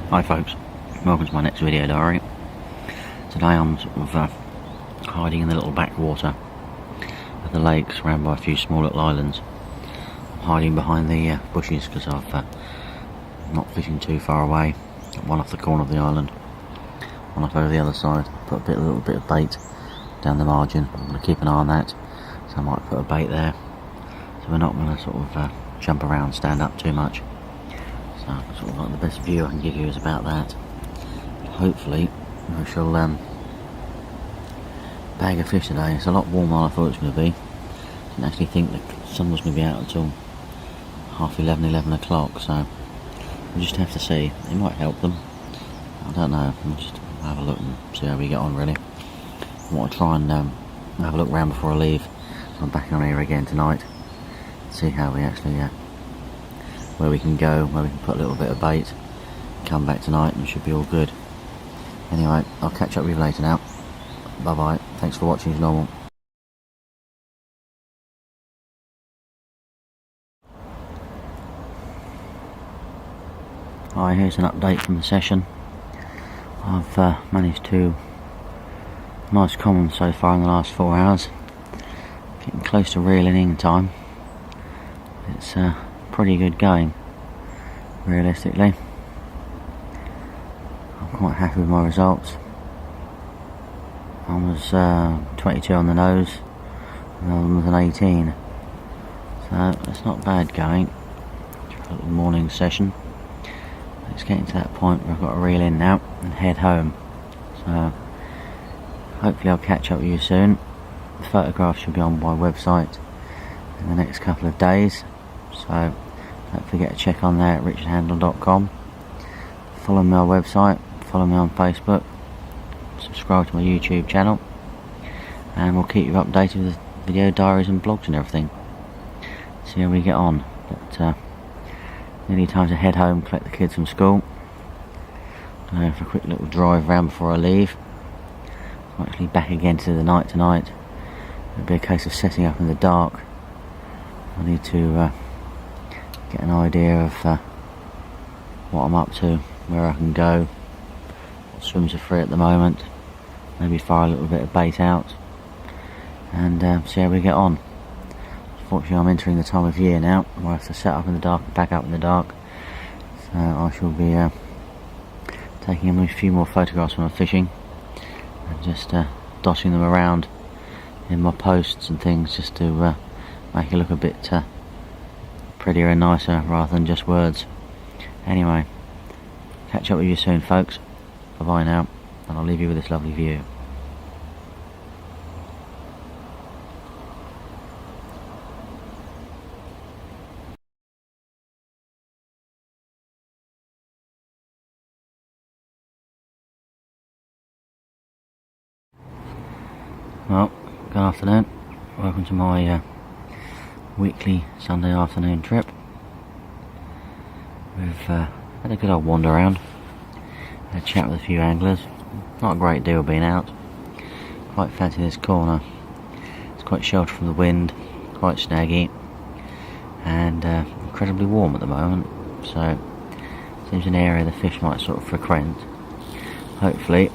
Hi folks, welcome to my next video diary. Today I'm sort of hiding in the little backwater of the lake, surrounded by a few small little islands. I'm hiding behind the bushes because I'm not fishing too far away. One off the corner of the island, one off over the other side. Put a little bit of bait down the margin. I'm going to keep an eye on that, so I might put a bait there. So we're not going to sort of jump around, stand up too much. So sort of like the best view I can give you is about that. Hopefully we shall bag a fish today. It's a lot warmer than I thought it was going to be. Didn't actually think the sun was going to be out until 11 o'clock, so we'll just have to see. It might help them, I don't know. We'll just have a look and see how we get on really. I want to try and have a look round before I leave. So I'm back on here again tonight, see how we actually where we can go, where we can put a little bit of bait, come back tonight and it should be all good. Anyway, I'll catch up with you later now. Bye bye, thanks for watching as normal. Hi, here's an update from the session. I've managed to nice common so far in the last 4 hours. Getting close to reeling in time. It's pretty good going, realistically. I'm quite happy with my results. I was 22 on the nose, and the other one was an 18. So it's not bad going. A little morning session. It's getting to that point where I've got to reel in now and head home. So hopefully I'll catch up with you soon. The photographs should be on my website in the next couple of days. So don't forget to check on there at richardhandel.com. Follow me on my website, follow me on Facebook, subscribe to my YouTube channel, and we'll keep you updated with video diaries and blogs and everything. See how we get on. But nearly time to head home, collect the kids from school. For a quick little drive round before I leave. I'm actually back again to the night tonight. It'll be a case of setting up in the dark. I need to get an idea of what I'm up to, where I can go, what swims are free at the moment, maybe fire a little bit of bait out, and see how we get on. Unfortunately I'm entering the time of year now where I have to set up in the dark and back up in the dark, so I shall be taking a few more photographs when I'm fishing and just dotting them around in my posts and things, just to make it look a bit prettier and nicer rather than just words. Anyway, catch up with you soon folks. Bye bye now, and I'll leave you with this lovely view. Well, good afternoon. Welcome to my weekly Sunday afternoon trip. We've had a good old wander around, had a chat with a few anglers. Not a great deal being out. Quite fancy this corner. It's quite sheltered from the wind, quite snaggy, and incredibly warm at the moment. So it seems an area the fish might sort of frequent. Hopefully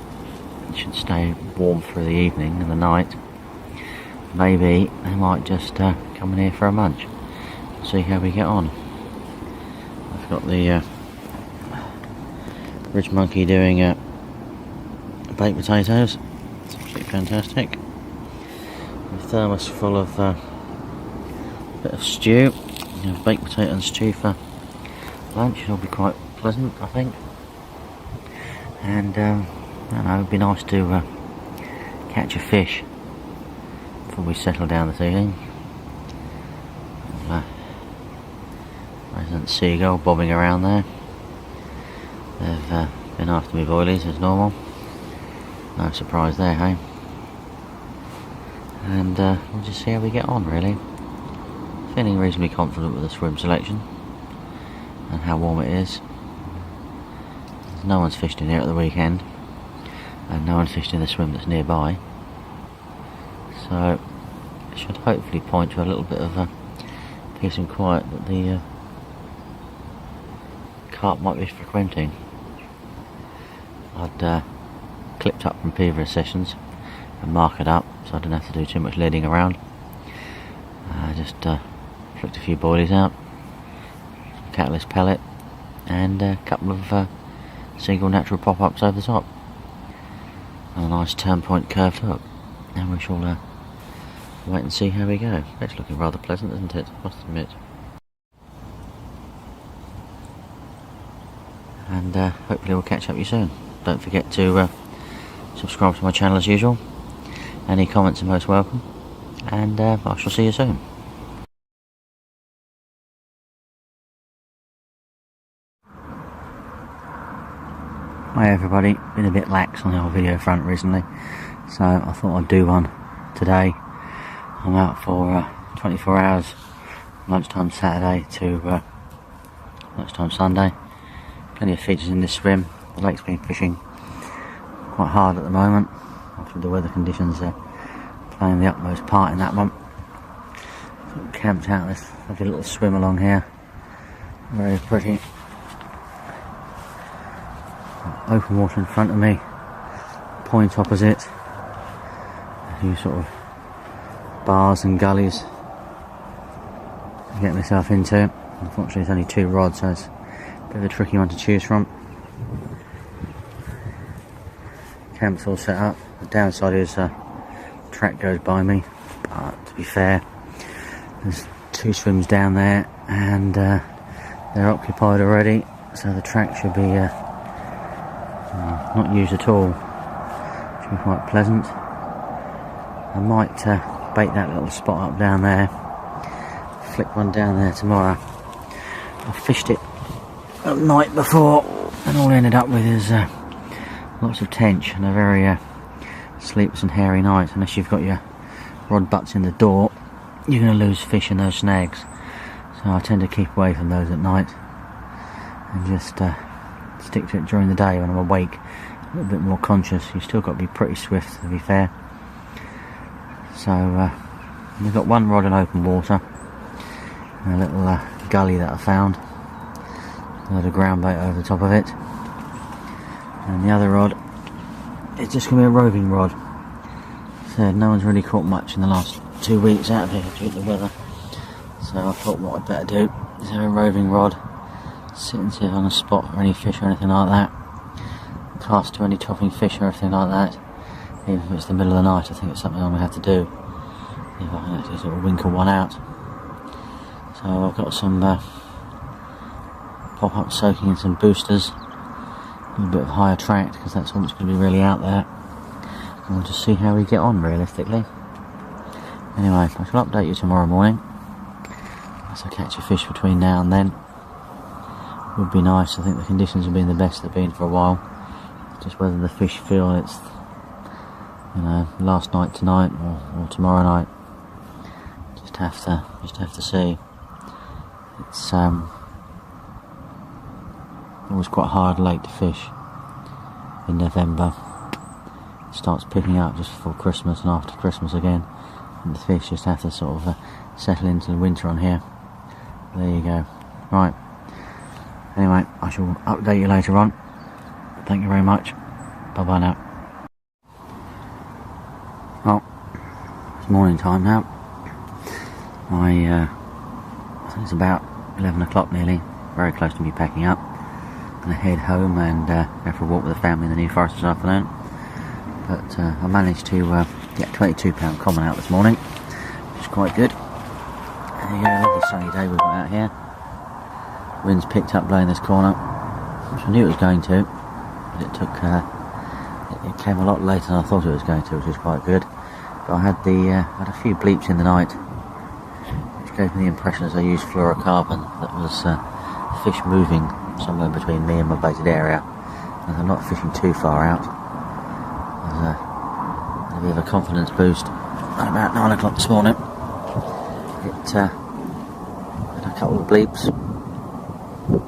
it should stay warm through the evening and the night. Maybe they might just come in here for a munch. See how we get on. I've got the Ridge Monkey doing baked potatoes. It's absolutely fantastic. The thermos full of a bit of stew. Baked potato and stew for lunch. It'll be quite pleasant, I think. And I don't know, it'd be nice to catch a fish before we settle down this evening. Resident seagull bobbing around there. They've been after me boilies as normal. No surprise there, hey? And we'll just see how we get on really. Feeling reasonably confident with the swim selection and how warm it is. No one's fished in here at the weekend, and no one fished in the swim that's nearby, so it should hopefully point to a little bit of a peace and quiet that the carp might be frequenting. I'd clipped up from previous sessions and mark it up so I didn't have to do too much leading around. Just flicked a few boilies out, catalyst pellet, and a couple of single natural pop-ups over the top, and a nice turn point curved hook. And we shall wait and see how we go. It's looking rather pleasant, isn't it? I must admit. And hopefully we'll catch up with you soon. Don't forget to subscribe to my channel as usual. Any comments are most welcome, and I shall see you soon. Hi everybody, been a bit lax on the old video front recently, so I thought I'd do one today. I'm out for 24 hours, lunchtime Saturday to lunchtime Sunday. Plenty of features in this swim. The lake's been fishing quite hard at the moment after the weather conditions are playing the utmost part in that one. So camped out this lovely little swim along here, very pretty. Open water in front of me, point opposite, a few sort of bars and gullies to get myself into. Unfortunately it's only 2 rods, so it's a bit of a tricky one to choose from. Camp's all set up. The downside is track goes by me, but to be fair, there's 2 swims down there and they're occupied already, so the track should be not used at all. Should be quite pleasant. I might bait that little spot up down there, flick one down there tomorrow. I fished it at night before and all I ended up with is lots of tench and a very sleepless and hairy night. Unless you've got your rod butts in the door, you're going to lose fish in those snags. So I tend to keep away from those at night and just stick to it during the day when I'm awake, a little bit more conscious. You've still got to be pretty swift, to be fair. So we've got 1 rod in open water, and a little gully that I found, a load of ground bait over the top of it, and the other rod is just going to be a roving rod. So no one's really caught much in the last 2 weeks out of here due to the weather, so I thought what I'd better do is have a roving rod, sit and see if I can spot any fish or anything like that, cast to any topping fish or anything like that. Even if it's the middle of the night, I think it's something I'm going to have to do if I can actually sort of winkle one out. So I've got some pop-up soaking in some boosters, a little bit of high attract because that's all that's going to be really out there, and we'll just see how we get on realistically. Anyway, I shall update you tomorrow morning unless I catch a fish between now and then. Would be nice. I think the conditions have been the best they've been for a while. Just whether the fish feel it's, you know, last night tonight or tomorrow night. Just have to see. It's always quite hard late to fish in November. It starts picking up just before Christmas and after Christmas again, and the fish just have to sort of settle into the winter on here. There you go. Right. Anyway, I shall update you later on. Thank you very much. Bye bye now. Well, it's morning time now. I think it's about 11 o'clock nearly, very close to me packing up. I'm going to head home and go for a walk with the family in the New Forest this afternoon. But I managed to get 22-pound common out this morning, which is quite good. There you go, lovely sunny day we've got out here. Wind's picked up blowing this corner, which I knew it was going to, but it took it came a lot later than I thought it was going to, which is quite good. But I had had a few bleeps in the night, which gave me the impression as I used fluorocarbon that was fish moving somewhere between me and my baited area, and I'm not fishing too far out. There's a bit of a confidence boost at about 9 o'clock this morning. It had a couple of bleeps,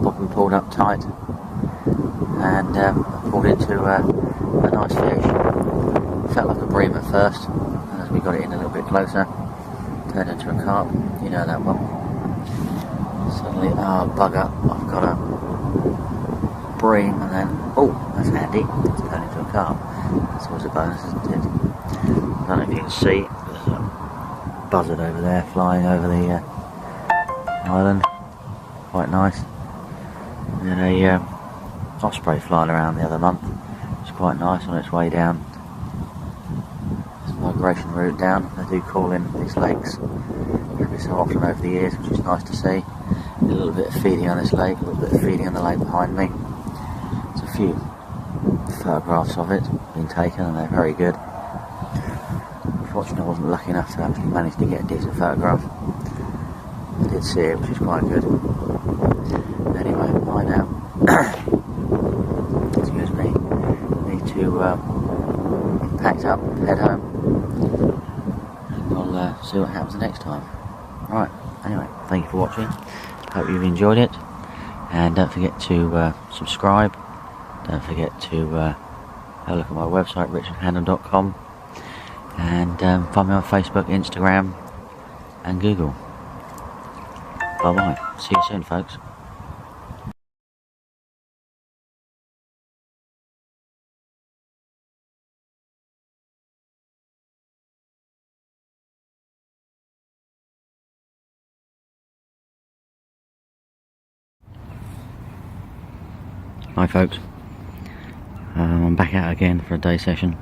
bottom pulled up tight, and I pulled into a nice fish. Felt like a bream at first, and as we got it in a little bit closer, turned into a carp. You know that one. Suddenly, bugger, I've got a bream, and then, oh, That's handy. It's turned into a carp. That's always a bonus, isn't it? I don't know if you can see, there's a buzzard over there flying over the island. Quite nice. And then a osprey flying around the other month. It's quite nice on its way down. It's a migration route down. They do call in these lakes every so often over the years, which is nice to see. A little bit of feeding on this lake, a little bit of feeding on the lake behind me. There's a few photographs of it being taken, and they're very good. Unfortunately, I wasn't lucky enough to actually manage to get a decent photograph. I did see it, which is quite good. Anyway, I now excuse me, need to pack up, head home, and we'll see what happens the next time. Right, anyway, thank you for watching. Hope you've enjoyed it, and don't forget to subscribe. Don't forget to have a look at my website, richardhandel.com, and find me on Facebook, Instagram, and Google. Bye bye. See you soon, folks. Hi folks, I'm back out again for a day session.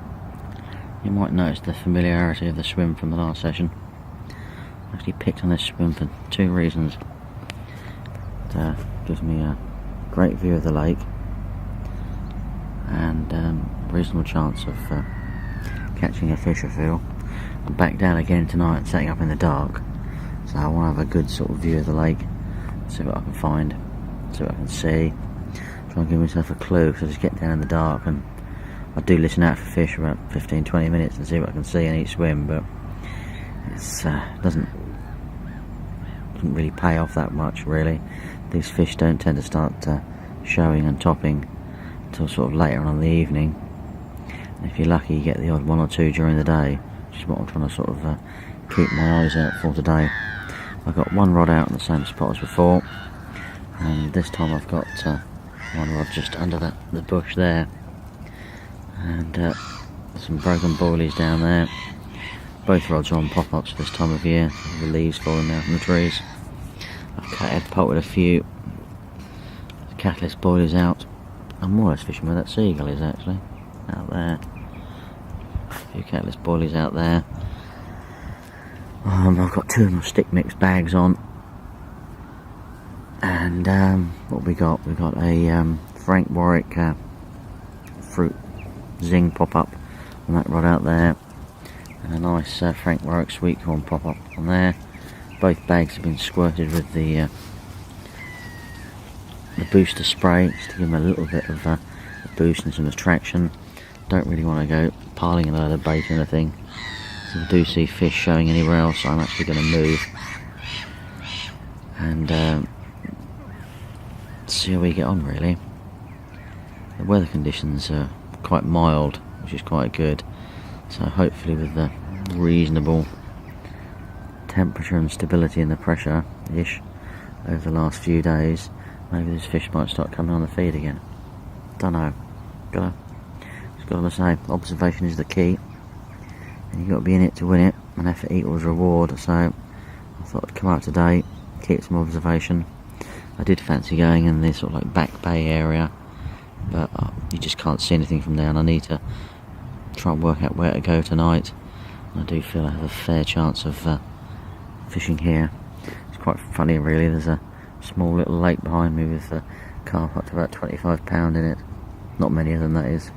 You might notice the familiarity of the swim from the last session. I actually picked on this swim for two reasons. It gives me a great view of the lake and reasonable chance of catching a fish, I feel. I'm back down again tonight and setting up in the dark, so I want to have a good sort of view of the lake, see what I can find, see what I can see. Try and give myself a clue, because I just get down in the dark and I do listen out for fish for about 15-20 minutes and see what I can see in each swim, but it doesn't really pay off that much really. These fish don't tend to start showing and topping until sort of later on in the evening, and if you're lucky you get the odd one or two during the day, which is what I'm trying to sort of keep my eyes out for today. I've got one rod out in the same spot as before, and this time I've got one rod just under the bush there, and some broken boilies down there. Both rods are on pop-ups this time of year, the leaves falling down from the trees. I've potted a few catalyst boilies out. I'm more or less fishing where that seagull is actually, out there. A few catalyst boilies out there. I've got two of my stick mix bags on. And what we got? We got a Frank Warwick fruit zing pop-up on that rod out there, and a nice Frank Warwick sweet corn pop-up on there. Both bags have been squirted with the booster spray, just to give them a little bit of a boost and some attraction. Don't really want to go piling a load of bait or anything, so if I do see fish showing anywhere else, I'm actually going to move and see how we get on really. The weather conditions are quite mild, which is quite good, so hopefully with the reasonable temperature and stability in the pressure ish over the last few days, maybe this fish might start coming on the feed again. Don't know. Just got to say, observation is the key, and you've got to be in it to win it, and effort equals reward, so I thought I'd come out today, keep some observation. I did fancy going in this sort of like back bay area, but you just can't see anything from there, and I need to try and work out where to go tonight. And I do feel I have a fair chance of fishing here. It's quite funny really, there's a small little lake behind me with a carp up to about 25 pound in it. Not many of them, that is.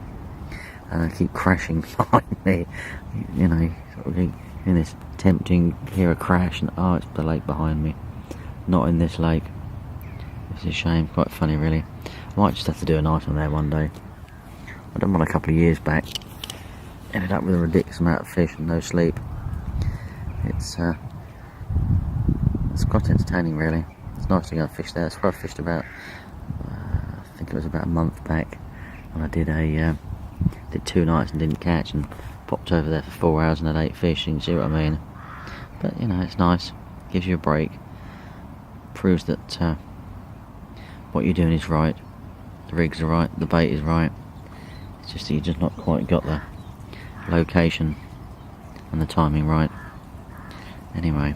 And they keep crashing behind me, you know, sort of in this tempting, hear a crash and it's the lake behind me, not in this lake. It's a shame, quite funny really. I might just have to do a night on there one day. I done one a couple of years back, ended up with a ridiculous amount of fish and no sleep. It's quite entertaining really. It's nice to go and fish there. That's where I fished about, I think it was about a month back, and I did did 2 nights and didn't catch, and popped over there for 4 hours and had 8 fish. You can see what I mean. But you know, it's nice, gives you a break, proves that what you're doing is right, the rigs are right, the bait is right, It's just that you just not quite got the location and the timing right. Anyway,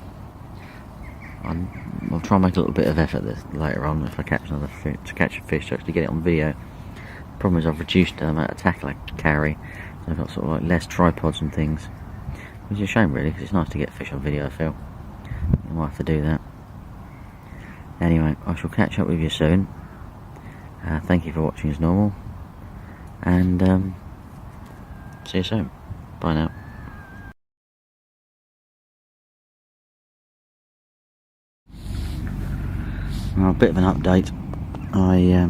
I'll try and make a little bit of effort this later on if I catch another fish, to catch a fish to actually get it on video. The problem is I've reduced the amount of tackle I carry, so I've got sort of like less tripods and things, which is a shame really, because it's nice to get fish on video. I feel I might have to do that. Anyway, I shall catch up with you soon. Thank you for watching as normal, and see you soon. Bye now. Well, a bit of an update. I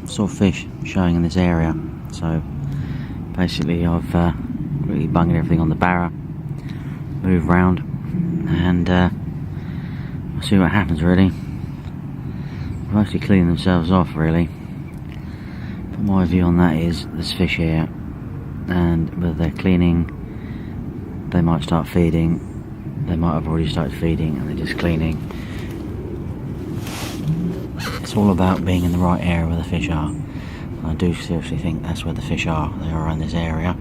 saw fish showing in this area, so basically I've really bunged everything on the barra, move round, and I'll see what happens really. They're mostly cleaning themselves off really, but my view on that is there's fish here, and whether they're cleaning, they might start feeding. They might have already started feeding and they're just cleaning. It's all about being in the right area where the fish are. And I do seriously think that's where the fish are. They are around this area.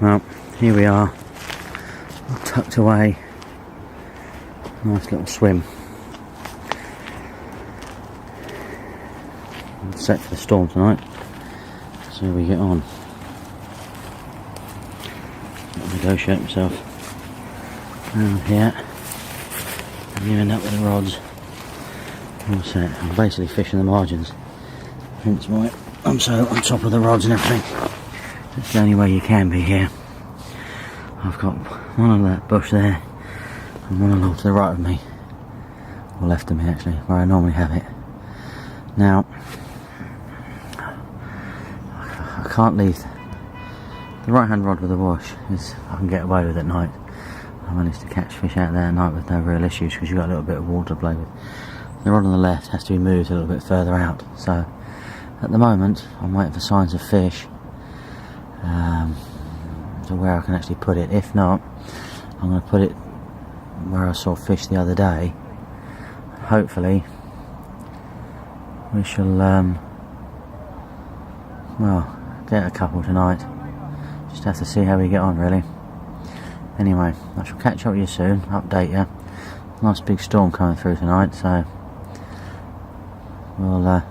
Well, here we are, all tucked away. Nice little swim. Set for the storm tonight. So we get on. Negotiate himself around here, and you end up with the rods all set. I'm basically fishing the margins, hence why I'm so on top of the rods and everything. That's the only way you can be here. I've got one on that bush there and one along to the right of me, or left of me actually, where I normally have it. Now I can't leave the right hand rod with the wash, is I can get away with at night. I managed to catch fish out there at night with no real issues, because you've got a little bit of water to play with. The rod on the left has to be moved a little bit further out, so at the moment I'm waiting for signs of fish to where I can actually put it. If not, I'm going to put it where I saw fish the other day. Hopefully we shall well, get a couple tonight. Just have to see how we get on really. Anyway, I shall catch up with you soon, update you. Nice big storm coming through tonight, so we'll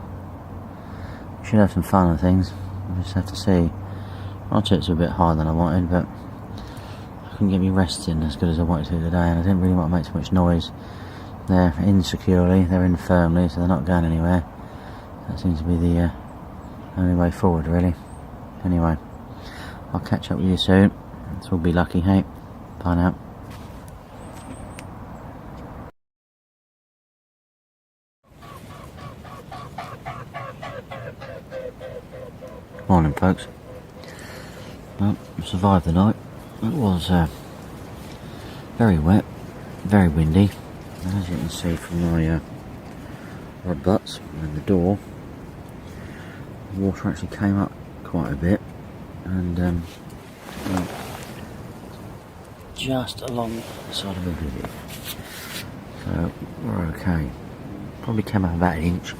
should have some fun and things. We'll just have to see. Our tips were a bit higher than I wanted, but I couldn't get me resting as good as I wanted to today, and I didn't really want to make too much noise. They're in securely, they're in firmly, so they're not going anywhere. That seems to be the only way forward really. Anyway, I'll catch up with you soon. Let's all be lucky, hey? Bye now. Morning folks. Well, survived the night. It was very wet, very windy, and as you can see from my rod butts and the door, the water actually came up quite a bit, and well, just along the side of the bivvy, so we're okay. Probably came up about an inch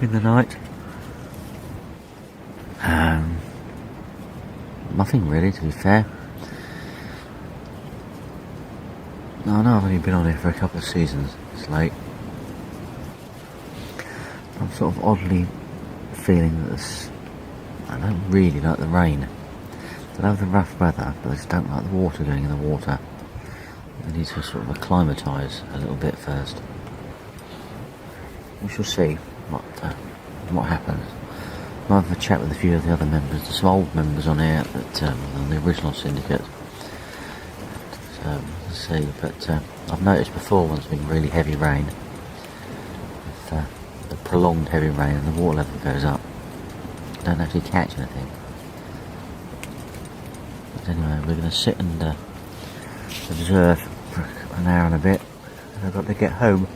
in the night. Nothing really, to be fair. I know I've only been on here for a couple of seasons. It's late. I'm sort of oddly feeling that I don't really like the rain. I love the rough weather, but I just don't like the water going in the water. I need to sort of acclimatise a little bit first. We shall see what happens. I'll have a chat with a few of the other members, there's some old members on here that on the original syndicate. So we'll see, but I've noticed before when there's been really heavy rain, the prolonged heavy rain and the water level goes up, you don't actually catch anything. But anyway, we're going to sit and observe for an hour and a bit, and I've got to get home.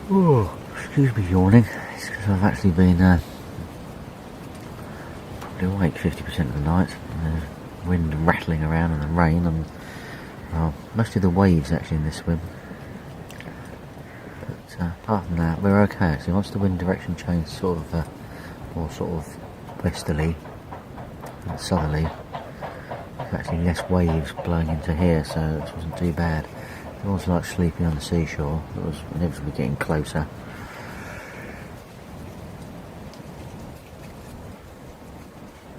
Oh, excuse me yawning, it's because I've actually been probably awake 50% of the night. There's wind rattling around and the rain, and well, most of the waves actually in this swim. But apart from that, we're okay actually. Once the wind direction changed sort of more sort of westerly and southerly, there's actually less waves blowing into here, so it wasn't too bad. It was like sleeping on the seashore. It was inevitably getting closer.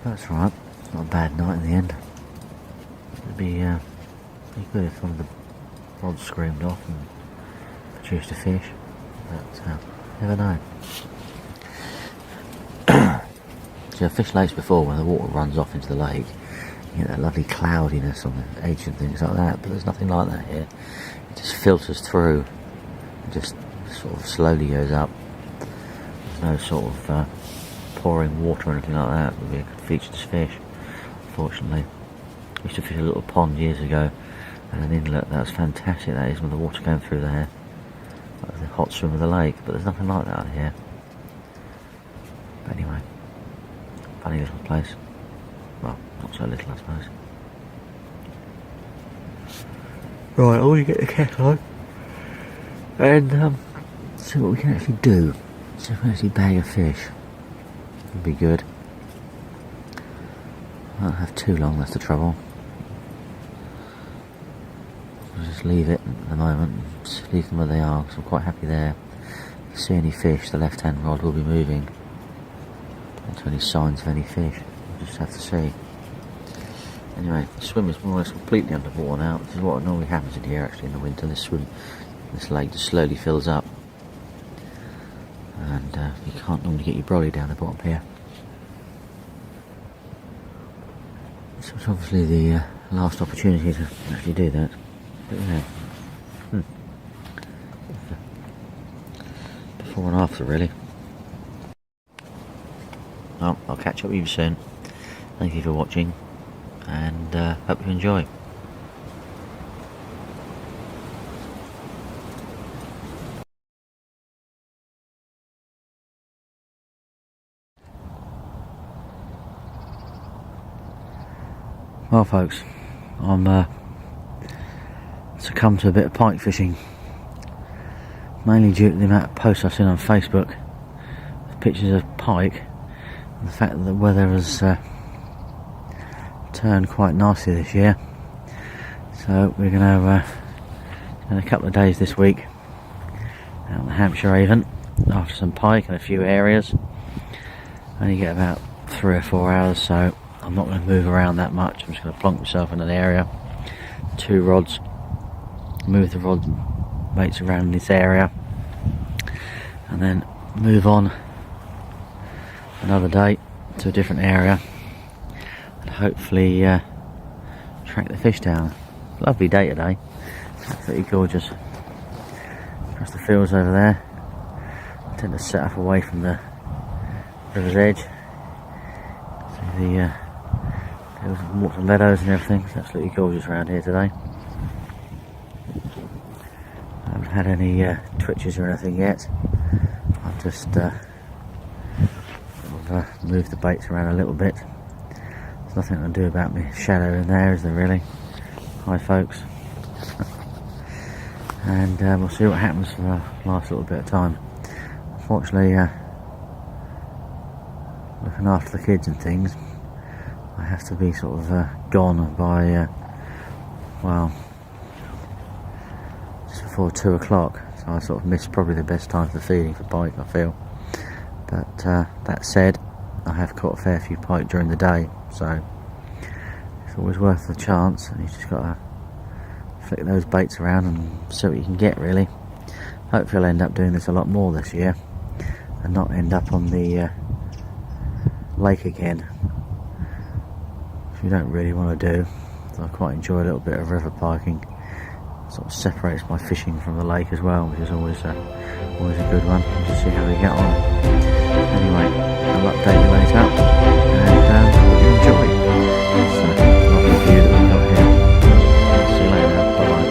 That's right, not a bad night in the end. It'd be good if one of the rods screamed off and produced a fish, but never know. So fish lakes before, when the water runs off into the lake, you get that lovely cloudiness on the edge and things like that, but there's nothing like that here. It just filters through, it just sort of slowly goes up. There's no sort of pouring water or anything like that. Would be a good feature to fish, unfortunately. I used to fish a little pond years ago and an inlet. That was fantastic, that is, when the water came through there. That was the hot swim of the lake, but there's nothing like that out here. But anyway, funny little place. Well, not so little, I suppose. Right, I want to get the kettle on and see what we can actually do. See if we can actually bag a fish. Would be good. I won't have too long, that's the trouble. I'll just leave it at the moment, just leave them where they are, because I'm quite happy there. If you see any fish, the left hand rod will be moving. Not any signs of any fish, we'll just have to see. Anyway, the swim is more or less completely underwater now. This is what normally happens in here actually in the winter. This lake just slowly fills up. And you can't normally get your brolly down the bottom here. So it's obviously the last opportunity to actually do that. But yeah, before and after really. Well, I'll catch up with you soon. Thank you for watching, and hope you enjoy. Well folks, I'm succumbed to a bit of pike fishing, mainly due to the amount of posts I've seen on Facebook with pictures of pike, and the fact that the weather has turned quite nasty this year. So we're going to spend a couple of days this week out in the Hampshire Avon after some pike in a few areas. Only get about 3 or 4 hours, so I'm not going to move around that much. I'm just going to plonk myself in an area, 2 rods, move the rod baits around this area, and then move on another day to a different area and hopefully track the fish down. Lovely day today, it's absolutely gorgeous. Across the fields over there, I tend to set up away from the river's edge. See the water meadows and everything. It's absolutely gorgeous around here today. I haven't had any twitches or anything yet. I've just moved the baits around a little bit. There's nothing I can do about my shadow in there, is there really? Hi folks. And we'll see what happens for the last little bit of time. Unfortunately, looking after the kids and things, I have to be sort of gone by well, just before 2 o'clock, so I sort of missed probably the best time for feeding for pike, I feel. But that said, I have caught a fair few pike during the day, so it's always worth the chance. And you just got to flick those baits around and see what you can get, really. Hopefully I'll end up doing this a lot more this year and not end up on the lake again, which we don't really want to do. So I quite enjoy a little bit of river piking. Sort of separates my fishing from the lake as well, which is always a good one. We'll just see how we get on. Anyway, I'll update you later, and hope you enjoy. It's a lovely view that we've got here. See you later. Bye bye.